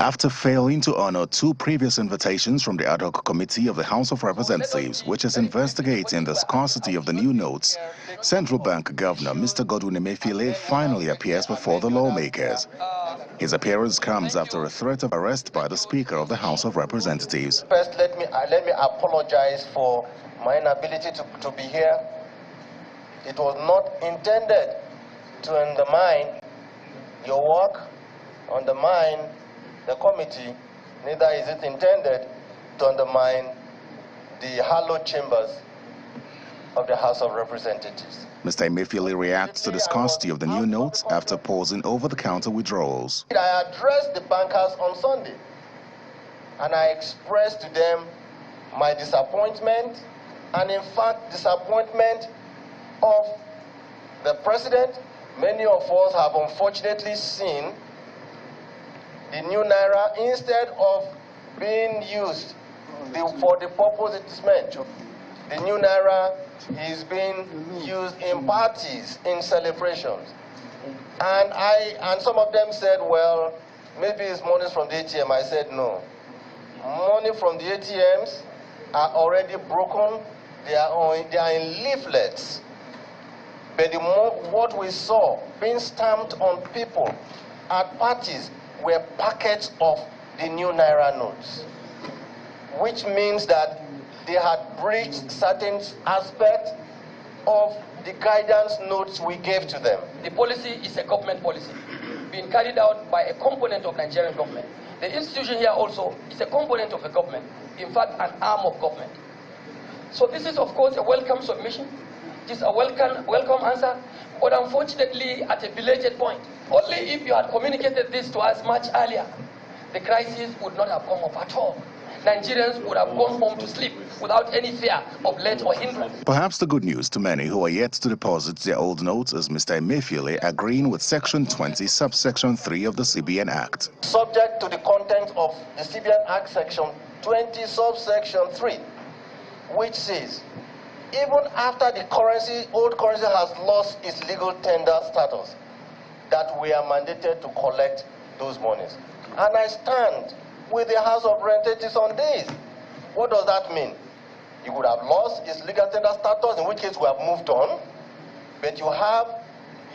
After failing to honor two previous invitations from the ad hoc committee of the House of Representatives, which is investigating the scarcity of the new notes, Central Bank Governor Mr. Godwin Emefiele finally appears before the lawmakers. His appearance comes after a threat of arrest by the Speaker of the House of Representatives. First, let me apologize for my inability to be here. It was not intended to undermine your work, undermine the committee, neither is it intended to undermine the hallowed chambers of the House of Representatives. Mr. Emefiele reacts to the scarcity of the new notes after pausing over-the-counter withdrawals. I addressed the bankers on Sunday, and I expressed to them my disappointment, and in fact, disappointment of the president. Many of us have unfortunately seen the new Naira, instead of being used for the purpose it is meant to. The new Naira is being used in parties, in celebrations. And some of them said, well, maybe it's money from the ATM. I said, no. Money from the ATMs are already broken. They are in leaflets. But what we saw being stamped on people at parties were packets of the new Naira notes, which means that they had breached certain aspects of the guidance notes we gave to them. The policy is a government policy being carried out by a component of Nigerian government. The institution here also is a component of the government, in fact, an arm of government. So this is, of course, a welcome submission. It is a welcome answer, but unfortunately at a belated point. Only if you had communicated this to us much earlier, the crisis would not have come up at all. Nigerians would have gone home to sleep without any fear of let or hindrance. Perhaps the good news to many who are yet to deposit their old notes is Mr. Emefiele agreeing with Section 20, subsection 3 of the CBN Act. Subject to the content of the CBN Act, Section 20, subsection 3, which says, even after the old currency has lost its legal tender status, that we are mandated to collect those monies. And I stand with the House of Representatives on this. What does that mean? You would have lost its legal tender status, in which case we have moved on, but you have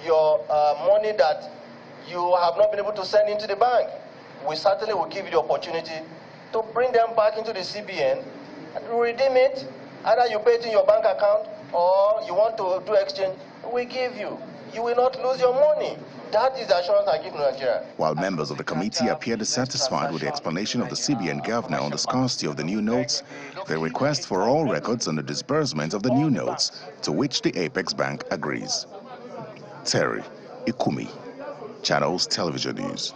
your money that you have not been able to send into the bank. We certainly will give you the opportunity to bring them back into the CBN and redeem it. Either you pay it in your bank account or you want to do exchange, we give you. You will not lose your money. That is the assurance I give to Nigeria. While members of the committee appear dissatisfied with the explanation of the CBN governor on the scarcity of the new notes, they request for all records on the disbursement of the new notes, to which the Apex Bank agrees. Terry Ikumi, Channels Television News.